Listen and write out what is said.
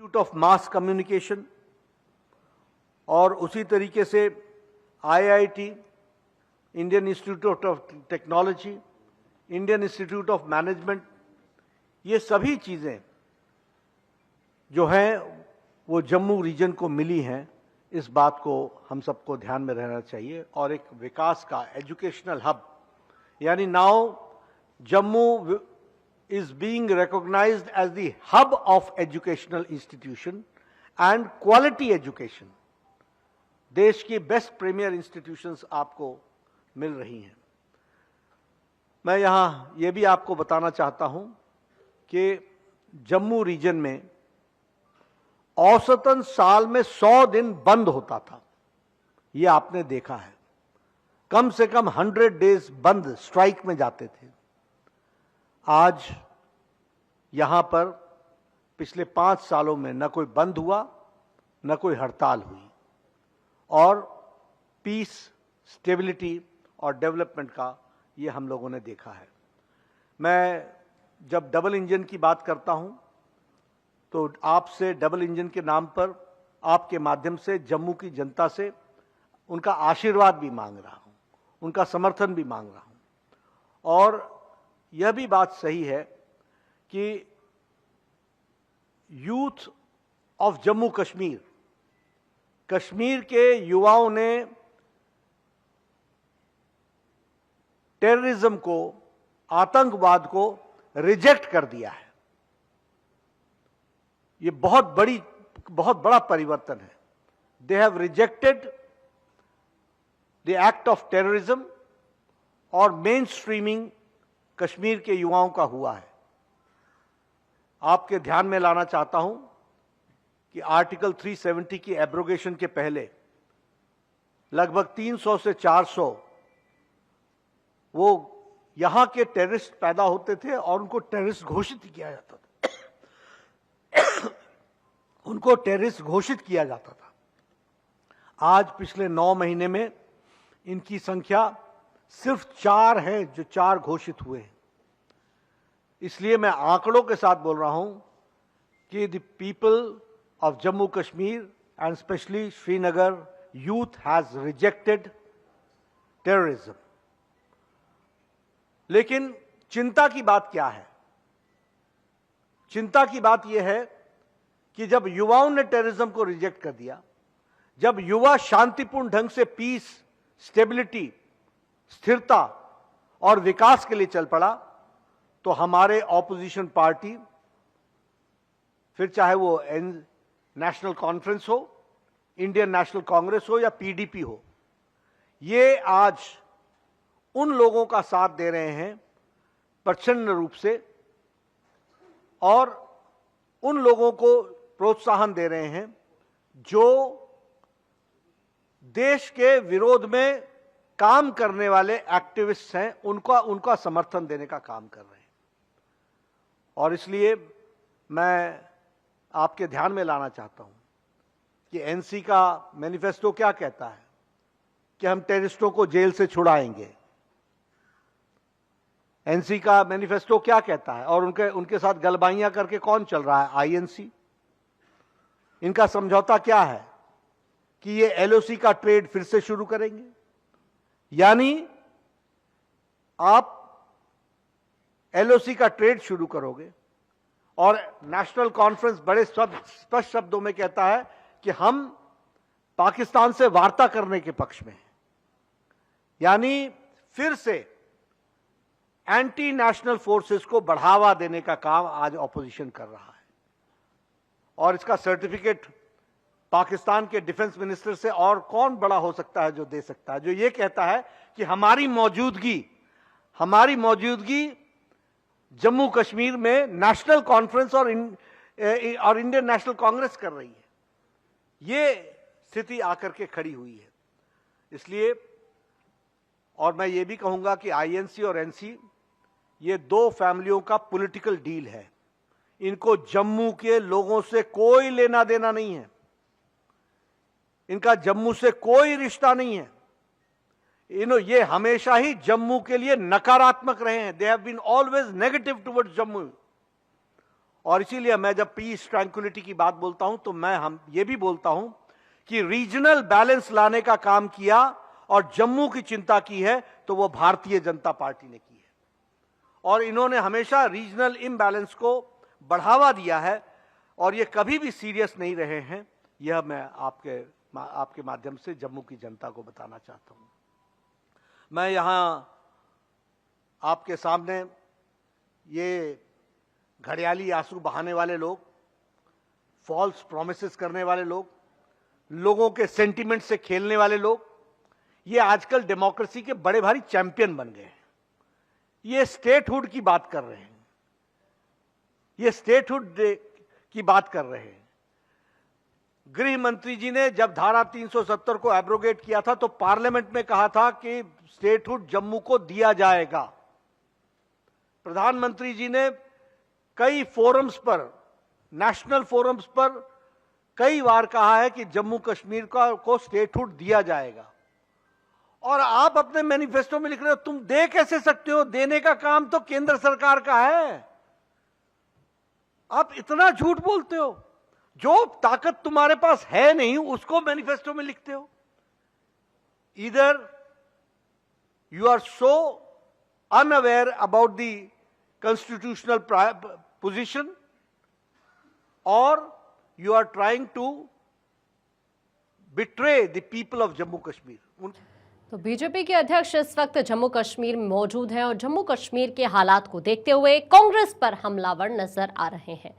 Institute of mass communication और उसी तरीके से IIT, Indian institute of technology, Indian institute of management, ये सभी चीज़ें जो हैं वो जम्मू रीजन को मिली हैं। इस बात को हम सबको ध्यान में रहना चाहिए। और एक विकास का एजुकेशनल हब, यानी now Jammu is being recognized as the hub of educational institution and quality education. देश की बेस्ट प्रीमियर इंस्टीट्यूशंस आपको मिल रही हैं। मैं यहां यह भी आपको बताना चाहता हूं कि जम्मू रीजन में औसतन साल में 100 दिन बंद होता था। यह आपने देखा है। कम से कम 100 डेज बंद, स्ट्राइक में जाते थे। आज यहां पर पिछले 5 सालों में न कोई बंद हुआ, न कोई हड़ताल हुई, और पीस, स्टेबिलिटी और डेवलपमेंट का ये हम लोगों ने देखा है। मैं जब डबल इंजन की बात करता हूं तो आपसे डबल इंजन के नाम पर, आपके माध्यम से जम्मू की जनता से उनका आशीर्वाद भी मांग रहा हूं, उनका समर्थन भी मांग रहा हूं। और यह भी बात सही है कि यूथ ऑफ जम्मू कश्मीर, कश्मीर के युवाओं ने टेररिज्म को, आतंकवाद को रिजेक्ट कर दिया है। यह बहुत बड़ा परिवर्तन है। They have rejected the act of terrorism, और मेन स्ट्रीमिंग कश्मीर के युवाओं का हुआ है। आपके ध्यान में लाना चाहता हूं कि आर्टिकल 370 की एब्रोगेशन के पहले लगभग 300 से 400 वो यहां के टेररिस्ट पैदा होते थे और उनको टेररिस्ट घोषित किया जाता था। उनको टेररिस्ट घोषित किया जाता था। आज पिछले 9 महीने में इनकी संख्या सिर्फ 4 है जो 4 घोषित हुए हैं। इसलिए मैं आंकड़ों के साथ बोल रहा हूं कि the people of Jammu Kashmir and specially Srinagar youth has rejected terrorism. लेकिन चिंता की बात क्या है? चिंता की बात यह है कि जब युवाओं ने टेररिज्म को रिजेक्ट कर दिया, जब युवा शांतिपूर्ण ढंग से पीस, स्टेबिलिटी, स्थिरता और विकास के लिए चल पड़ा, तो हमारे ऑपोजिशन पार्टी, फिर चाहे वो नेशनल कॉन्फ्रेंस हो, इंडियन नेशनल कांग्रेस हो या पीडीपी हो, ये आज उन लोगों का साथ दे रहे हैं प्रचंड रूप से, और उन लोगों को प्रोत्साहन दे रहे हैं जो देश के विरोध में काम करने वाले एक्टिविस्ट हैं, उनका समर्थन देने का काम कर रहे हैं। और इसलिए मैं आपके ध्यान में लाना चाहता हूं कि एनसी का मैनिफेस्टो क्या कहता है कि हम टेररिस्टों को जेल से छुड़ाएंगे। एनसी का मैनिफेस्टो क्या कहता है, और उनके साथ गलबाइयां करके कौन चल रहा है? आईएनसी। इनका समझौता क्या है कि ये एलओसी का ट्रेड फिर से शुरू करेंगे। यानी आप एलओसी का ट्रेड शुरू करोगे, और नेशनल कॉन्फ्रेंस बड़े स्पष्ट शब्दों में कहता है कि हम पाकिस्तान से वार्ता करने के पक्ष में हैं। यानी फिर से एंटी नेशनल फोर्सेस को बढ़ावा देने का काम आज ऑपोजिशन कर रहा है। और इसका सर्टिफिकेट पाकिस्तान के डिफेंस मिनिस्टर से और कौन बड़ा हो सकता है जो दे सकता है, जो ये कहता है कि हमारी मौजूदगी जम्मू कश्मीर में नेशनल कॉन्फ्रेंस और इंडियन नेशनल कांग्रेस कर रही है। ये स्थिति आकर के खड़ी हुई है। इसलिए, और मैं ये भी कहूंगा कि आईएनसी और एनसी ये 2 फैमिलियों का पॉलिटिकल डील है। इनको जम्मू के लोगों से कोई लेना देना नहीं है। इनका जम्मू से कोई रिश्ता नहीं है। ये हमेशा ही जम्मू के लिए नकारात्मक रहे हैं। They have been always negative towards Jammu. और इसीलिए मैं जब पीस ट्रैंक्विलिटी की बात बोलता हूं तो मैं हम ये भी बोलता हूं कि रीजनल बैलेंस लाने का काम किया और जम्मू की चिंता की है तो वो भारतीय जनता पार्टी ने की है। और इन्होंने हमेशा रीजनल इम्बैलेंस को बढ़ावा दिया है और ये कभी भी सीरियस नहीं रहे हैं। यह मैं आपके माध्यम से जम्मू की जनता को बताना चाहता हूं। मैं यहां आपके सामने ये घड़ियाली आंसू बहाने वाले लोग, फॉल्स प्रॉमिसेस करने वाले लोग, लोगों के सेंटिमेंट से खेलने वाले लोग, ये आजकल डेमोक्रेसी के बड़े भारी चैंपियन बन गए हैं। ये स्टेटहुड की बात कर रहे हैं, ये स्टेटहुड की बात कर रहे हैं। गृह मंत्री जी ने जब धारा 370 को एब्रोगेट किया था तो पार्लियामेंट में कहा था कि स्टेटहुड जम्मू को दिया जाएगा। प्रधानमंत्री जी ने कई फोरम्स पर, नेशनल फोरम्स पर कई बार कहा है कि जम्मू कश्मीर को स्टेटहुड दिया जाएगा। और आप अपने मैनिफेस्टो में लिख रहे हो, तुम दे कैसे सकते हो? देने का काम तो केंद्र सरकार का है। आप इतना झूठ बोलते हो। जो ताकत तुम्हारे पास है नहीं उसको मैनिफेस्टो में लिखते हो। Either you are so unaware about the constitutional position or you are trying to betray the people of Jammu Kashmir। तो बीजेपी के अध्यक्ष इस वक्त जम्मू कश्मीर में मौजूद हैं और जम्मू कश्मीर के हालात को देखते हुए कांग्रेस पर हमलावर नजर आ रहे हैं।